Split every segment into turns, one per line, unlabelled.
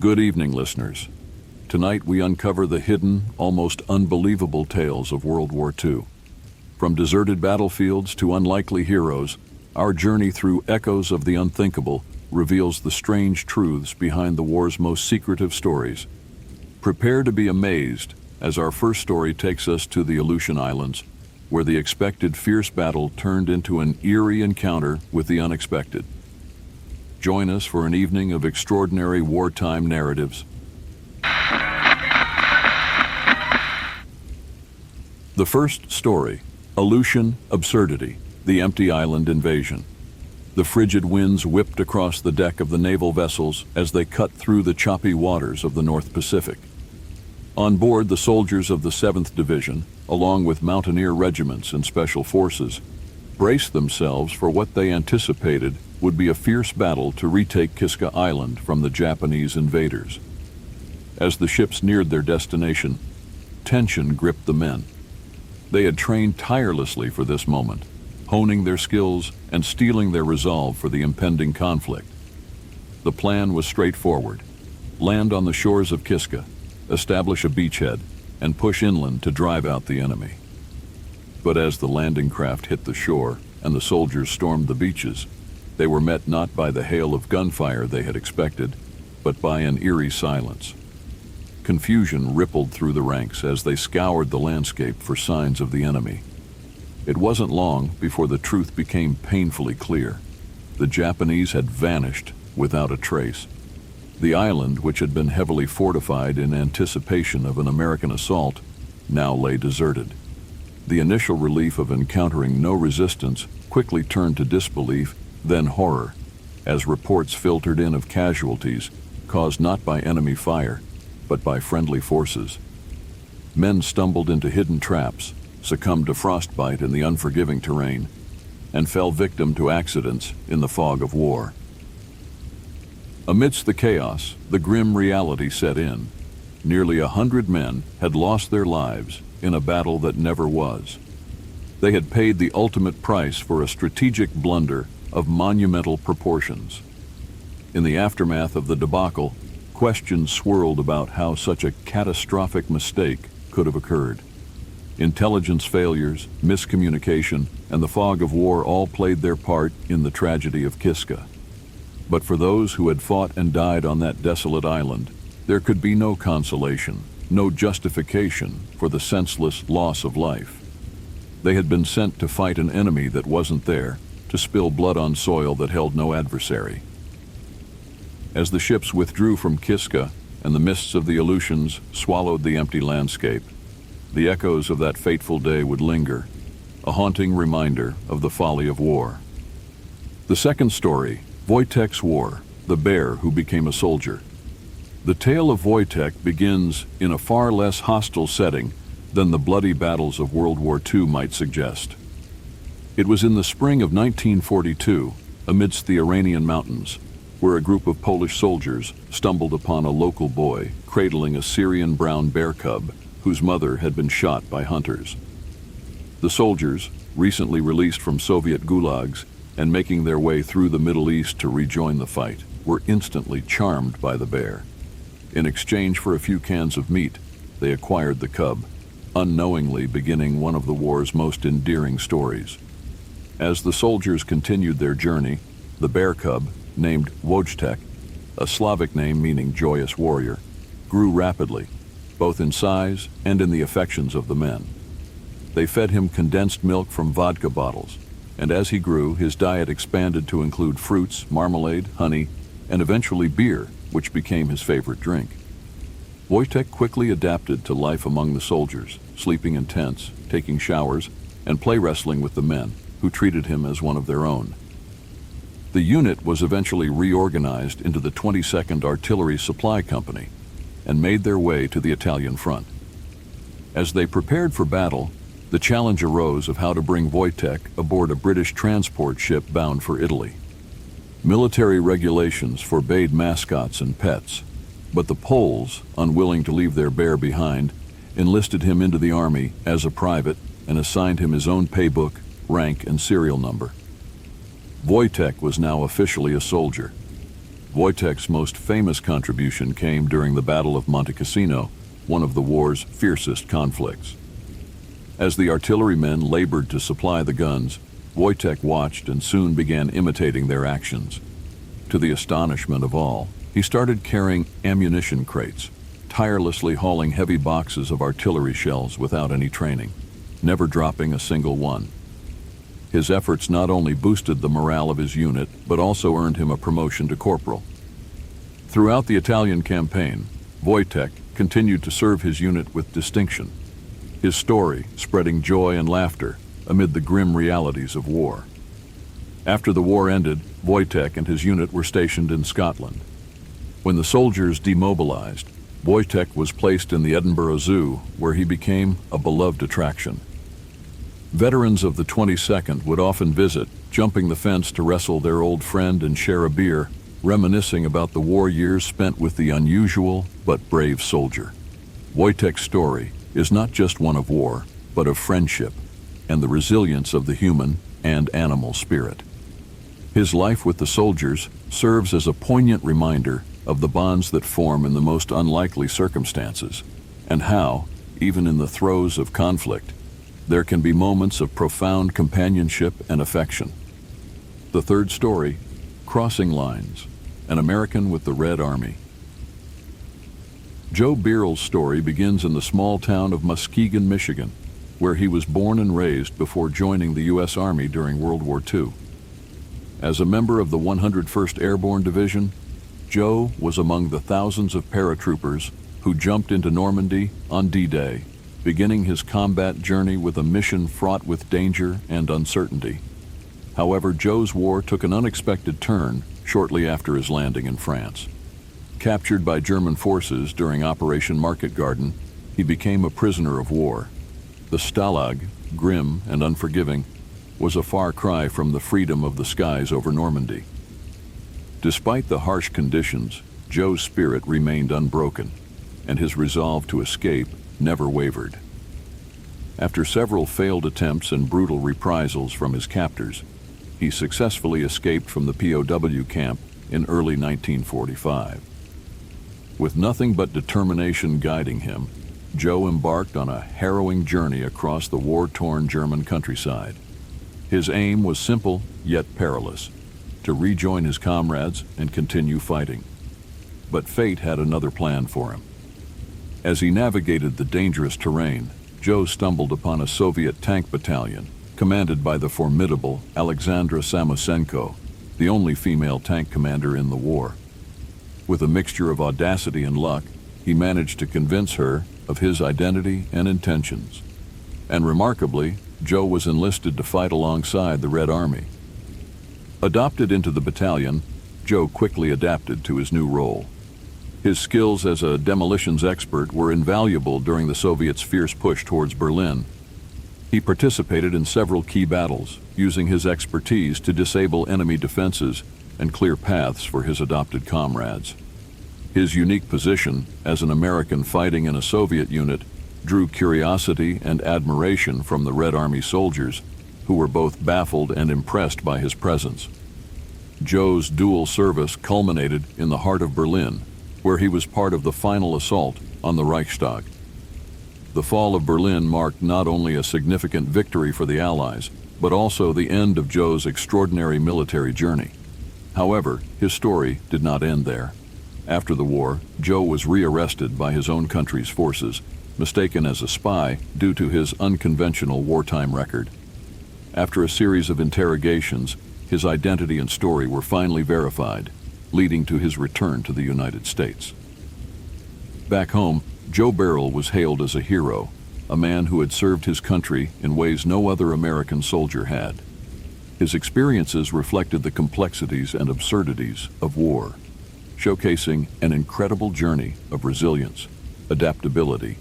Good evening, listeners. Tonight we uncover the hidden, almost unbelievable tales of World War II. From deserted battlefields to unlikely heroes, our journey through echoes of the unthinkable reveals the strange truths behind the war's most secretive stories. Prepare to be amazed as our first story takes us to the Aleutian Islands, where the expected fierce battle turned into an eerie encounter with the unexpected. Join us for an evening of extraordinary wartime narratives. The first story, Aleutian Absurdity, the Empty Island Invasion. The frigid winds whipped across the deck of the naval vessels as they cut through the choppy waters of the North Pacific. On board, the soldiers of the 7th Division, along with mountaineer regiments and special forces, braced themselves for what they anticipated would be a fierce battle to retake Kiska Island from the Japanese invaders. As the ships neared their destination, tension gripped the men. They had trained tirelessly for this moment, honing their skills and steeling their resolve for the impending conflict. The plan was straightforward: land on the shores of Kiska, establish a beachhead, and push inland to drive out the enemy. But as the landing craft hit the shore and the soldiers stormed the beaches, they were met not by the hail of gunfire they had expected, but by an eerie silence. Confusion rippled through the ranks as they scoured the landscape for signs of the enemy. It wasn't long before the truth became painfully clear. The Japanese had vanished without a trace. The island, which had been heavily fortified in anticipation of an American assault, now lay deserted. The initial relief of encountering no resistance quickly turned to disbelief, then horror, as reports filtered in of casualties caused not by enemy fire, but by friendly forces. Men stumbled into hidden traps, succumbed to frostbite in the unforgiving terrain, and fell victim to accidents in the fog of war. Amidst the chaos, the grim reality set in. Nearly 100 men had lost their lives in a battle that never was. They had paid the ultimate price for a strategic blunder of monumental proportions. In the aftermath of the debacle, questions swirled about how such a catastrophic mistake could have occurred. Intelligence failures, miscommunication, and the fog of war all played their part in the tragedy of Kiska. But for those who had fought and died on that desolate island, there could be no consolation, no justification for the senseless loss of life. They had been sent to fight an enemy that wasn't there, to spill blood on soil that held no adversary. As the ships withdrew from Kiska and the mists of the Aleutians swallowed the empty landscape, the echoes of that fateful day would linger, a haunting reminder of the folly of war. The second story, Wojtek's War, the bear who became a soldier. The tale of Wojtek begins in a far less hostile setting than the bloody battles of World War II might suggest. It was in the spring of 1942, amidst the Iranian mountains, where a group of Polish soldiers stumbled upon a local boy cradling a Syrian brown bear cub whose mother had been shot by hunters. The soldiers, recently released from Soviet gulags and making their way through the Middle East to rejoin the fight, were instantly charmed by the bear. In exchange for a few cans of meat, they acquired the cub, unknowingly beginning one of the war's most endearing stories. As the soldiers continued their journey, the bear cub, named Wojtek, a Slavic name meaning joyous warrior, grew rapidly, both in size and in the affections of the men. They fed him condensed milk from vodka bottles, and as he grew, his diet expanded to include fruits, marmalade, honey, and eventually beer, which became his favorite drink. Wojtek quickly adapted to life among the soldiers, sleeping in tents, taking showers, and play wrestling with the men, who treated him as one of their own. The unit was eventually reorganized into the 22nd Artillery Supply Company and made their way to the Italian front. As they prepared for battle, the challenge arose of how to bring Wojtek aboard a British transport ship bound for Italy. Military regulations forbade mascots and pets, but the Poles, unwilling to leave their bear behind, enlisted him into the army as a private and assigned him his own paybook, rank, and serial number. Wojtek was now officially a soldier. Wojtek's most famous contribution came during the Battle of Monte Cassino, one of the war's fiercest conflicts. As the artillerymen labored to supply the guns, Wojtek watched and soon began imitating their actions. To the astonishment of all, he started carrying ammunition crates, tirelessly hauling heavy boxes of artillery shells without any training, never dropping a single one. His efforts not only boosted the morale of his unit, but also earned him a promotion to corporal. Throughout the Italian campaign, Wojtek continued to serve his unit with distinction, his story spreading joy and laughter amid the grim realities of war. After the war ended, Wojtek and his unit were stationed in Scotland. When the soldiers demobilized, Wojtek was placed in the Edinburgh Zoo, where he became a beloved attraction. Veterans of the 22nd would often visit, jumping the fence to wrestle their old friend and share a beer, reminiscing about the war years spent with the unusual but brave soldier. Wojtek's story is not just one of war, but of friendship and the resilience of the human and animal spirit. His life with the soldiers serves as a poignant reminder of the bonds that form in the most unlikely circumstances, and how, even in the throes of conflict, there can be moments of profound companionship and affection. The third story, Crossing Lines, an American with the Red Army. Joe Birrell's story begins in the small town of Muskegon, Michigan, where he was born and raised before joining the U.S. Army during World War II. As a member of the 101st Airborne Division, Joe was among the thousands of paratroopers who jumped into Normandy on D-Day, beginning his combat journey with a mission fraught with danger and uncertainty. However, Joe's war took an unexpected turn shortly after his landing in France. Captured by German forces during Operation Market Garden, he became a prisoner of war. The Stalag, grim and unforgiving, was a far cry from the freedom of the skies over Normandy. Despite the harsh conditions, Joe's spirit remained unbroken, and his resolve to escape never wavered. After several failed attempts and brutal reprisals from his captors, he successfully escaped from the POW camp in early 1945. With nothing but determination guiding him, Joe embarked on a harrowing journey across the war-torn German countryside. His aim was simple yet perilous: to rejoin his comrades and continue fighting. But fate had another plan for him. As he navigated the dangerous terrain, Joe stumbled upon a Soviet tank battalion, commanded by the formidable Alexandra Samosenko, the only female tank commander in the war. With a mixture of audacity and luck, he managed to convince her of his identity and intentions. And remarkably, Joe was enlisted to fight alongside the Red Army. Adopted into the battalion, Joe quickly adapted to his new role. His skills as a demolitions expert were invaluable during the Soviets' fierce push towards Berlin. He participated in several key battles, using his expertise to disable enemy defenses and clear paths for his adopted comrades. His unique position as an American fighting in a Soviet unit drew curiosity and admiration from the Red Army soldiers, who were both baffled and impressed by his presence. Joe's dual service culminated in the heart of Berlin, where he was part of the final assault on the Reichstag. The fall of Berlin marked not only a significant victory for the Allies, but also the end of Joe's extraordinary military journey. However, his story did not end there. After the war, Joe was rearrested by his own country's forces, mistaken as a spy due to his unconventional wartime record. After a series of interrogations, his identity and story were finally verified, leading to his return to the United States. Back home, Joe Birrell was hailed as a hero, a man who had served his country in ways no other American soldier had. His experiences reflected the complexities and absurdities of war, showcasing an incredible journey of resilience, adaptability,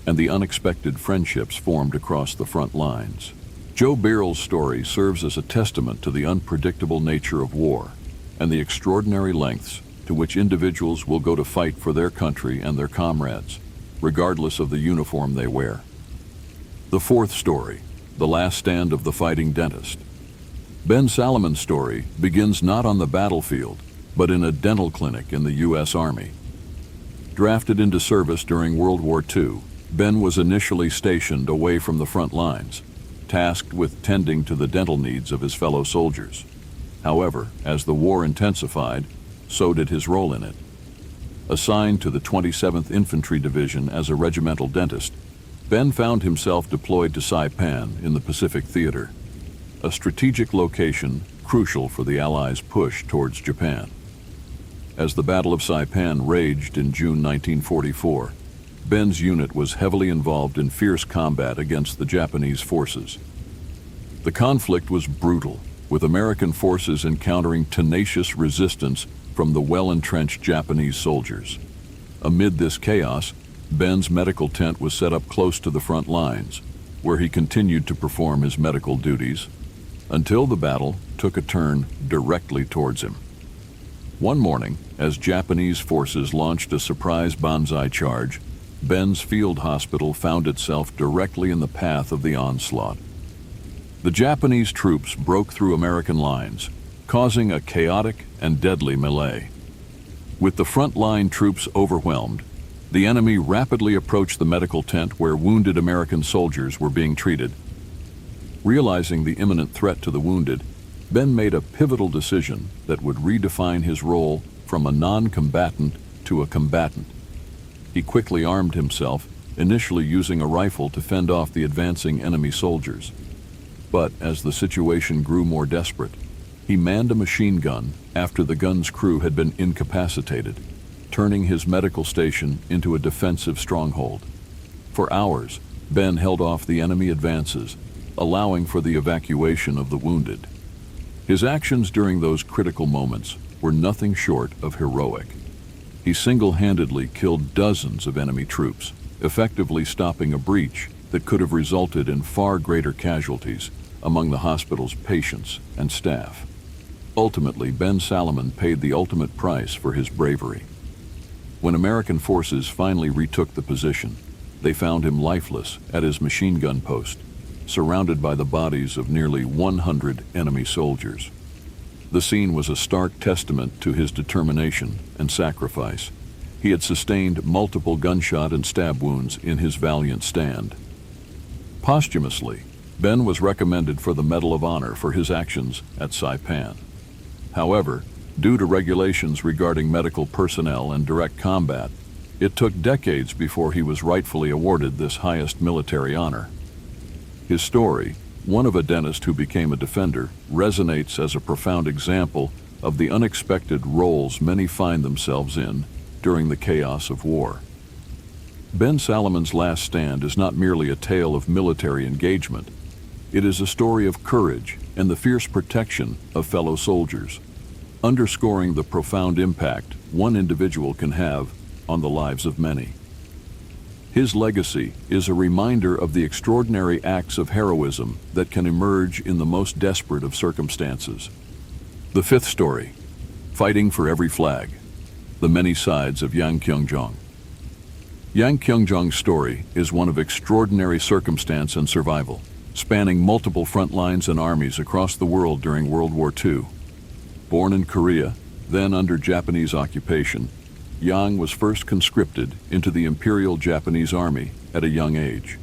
and the unexpected friendships formed across the front lines. Joe Birrell's story serves as a testament to the unpredictable nature of war and the extraordinary lengths to which individuals will go to fight for their country and their comrades, regardless of the uniform they wear. The fourth story, The Last Stand of the Fighting Dentist. Ben Salomon's story begins not on the battlefield, but in a dental clinic in the U.S. Army. Drafted into service during World War II, Ben was initially stationed away from the front lines, tasked with tending to the dental needs of his fellow soldiers. However, as the war intensified, so did his role in it. Assigned to the 27th Infantry Division as a regimental dentist, Ben found himself deployed to Saipan in the Pacific Theater, a strategic location crucial for the Allies' push towards Japan. As the Battle of Saipan raged in June 1944, Ben's unit was heavily involved in fierce combat against the Japanese forces. The conflict was brutal, with American forces encountering tenacious resistance from the well-entrenched Japanese soldiers. Amid this chaos, Ben's medical tent was set up close to the front lines, where he continued to perform his medical duties until the battle took a turn directly towards him. One morning, as Japanese forces launched a surprise banzai charge, Ben's field hospital found itself directly in the path of the onslaught. The Japanese troops broke through American lines, causing a chaotic and deadly melee. With the front-line troops overwhelmed, the enemy rapidly approached the medical tent where wounded American soldiers were being treated. Realizing the imminent threat to the wounded, Ben made a pivotal decision that would redefine his role from a non-combatant to a combatant. He quickly armed himself, initially using a rifle to fend off the advancing enemy soldiers. But as the situation grew more desperate, he manned a machine gun after the gun's crew had been incapacitated, turning his medical station into a defensive stronghold. For hours, Ben held off the enemy advances, allowing for the evacuation of the wounded. His actions during those critical moments were nothing short of heroic. He single-handedly killed dozens of enemy troops, effectively stopping a breach that could have resulted in far greater casualties among the hospital's patients and staff. Ultimately, Ben Salomon paid the ultimate price for his bravery. When American forces finally retook the position, they found him lifeless at his machine gun post, surrounded by the bodies of nearly 100 enemy soldiers. The scene was a stark testament to his determination and sacrifice. He had sustained multiple gunshot and stab wounds in his valiant stand. Posthumously, Ben was recommended for the Medal of Honor for his actions at Saipan. However, due to regulations regarding medical personnel and direct combat, it took decades before he was rightfully awarded this highest military honor. His story, one of a dentist who became a defender, resonates as a profound example of the unexpected roles many find themselves in during the chaos of war. Ben Salomon's last stand is not merely a tale of military engagement. It is a story of courage and the fierce protection of fellow soldiers, underscoring the profound impact one individual can have on the lives of many. His legacy is a reminder of the extraordinary acts of heroism that can emerge in the most desperate of circumstances. The fifth story, Fighting for Every Flag, the many sides of Yang Kyung-jong. Yang Kyung-jong's story is one of extraordinary circumstance and survival, spanning multiple front lines and armies across the world during World War II. Born in Korea, then under Japanese occupation, Yang was first conscripted into the Imperial Japanese Army at a young age.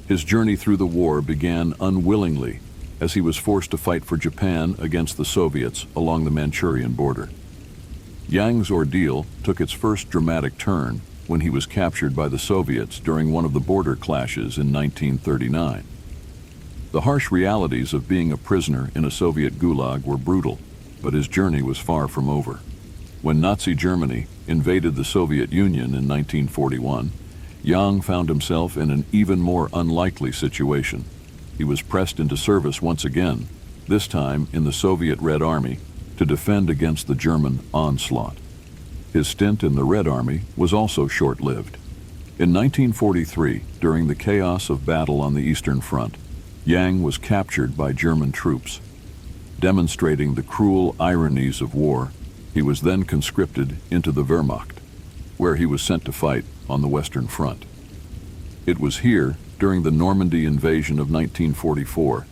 His journey through the war began unwillingly as he was forced to fight for Japan against the Soviets along the Manchurian border. Yang's ordeal took its first dramatic turn when he was captured by the Soviets during one of the border clashes in 1939. The harsh realities of being a prisoner in a Soviet gulag were brutal, but his journey was far from over. When Nazi Germany invaded the Soviet Union in 1941, Yang found himself in an even more unlikely situation. He was pressed into service once again, this time in the Soviet Red Army, to defend against the German onslaught. His stint in the Red Army was also short-lived. In 1943, during the chaos of battle on the Eastern Front, Yang was captured by German troops. Demonstrating the cruel ironies of war, he was then conscripted into the Wehrmacht, where he was sent to fight on the Western Front. It was here, during the Normandy invasion of 1944,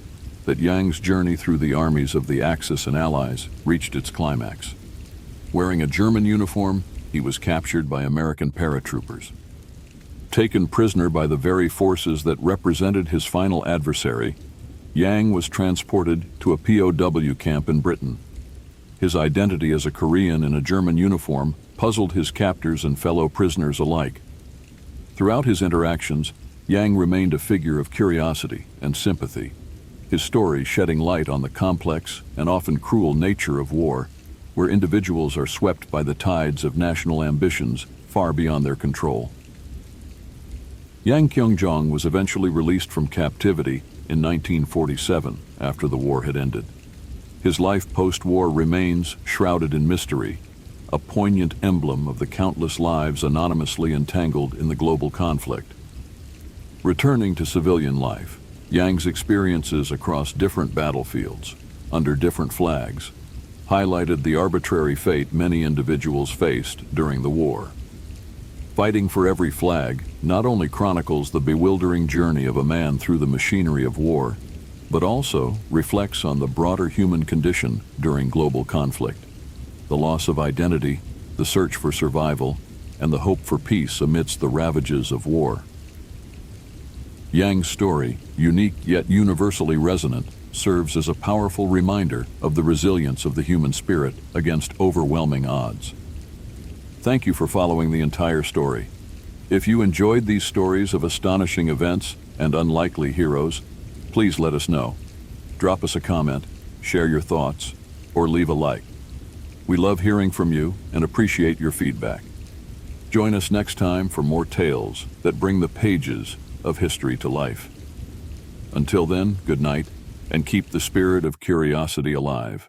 that Yang's journey through the armies of the Axis and Allies reached its climax. Wearing a German uniform, he was captured by American paratroopers. Taken prisoner by the very forces that represented his final adversary, Yang was transported to a POW camp in Britain. His identity as a Korean in a German uniform puzzled his captors and fellow prisoners alike. Throughout his interactions, Yang remained a figure of curiosity and sympathy, his story shedding light on the complex and often cruel nature of war, where individuals are swept by the tides of national ambitions far beyond their control. Yang Kyung-jong was eventually released from captivity in 1947 after the war had ended. His life post-war remains shrouded in mystery, a poignant emblem of the countless lives anonymously entangled in the global conflict. Returning to civilian life, Yang's experiences across different battlefields, under different flags, highlighted the arbitrary fate many individuals faced during the war. Fighting for every flag not only chronicles the bewildering journey of a man through the machinery of war, but also reflects on the broader human condition during global conflict, the loss of identity, the search for survival, and the hope for peace amidst the ravages of war. Yang's story, unique yet universally resonant, serves as a powerful reminder of the resilience of the human spirit against overwhelming odds. Thank you for following the entire story. If you enjoyed these stories of astonishing events and unlikely heroes, please let us know. Drop us a comment, share your thoughts, or leave a like. We love hearing from you and appreciate your feedback. Join us next time for more tales that bring the pages of history to life. Until then, good night, and keep the spirit of curiosity alive.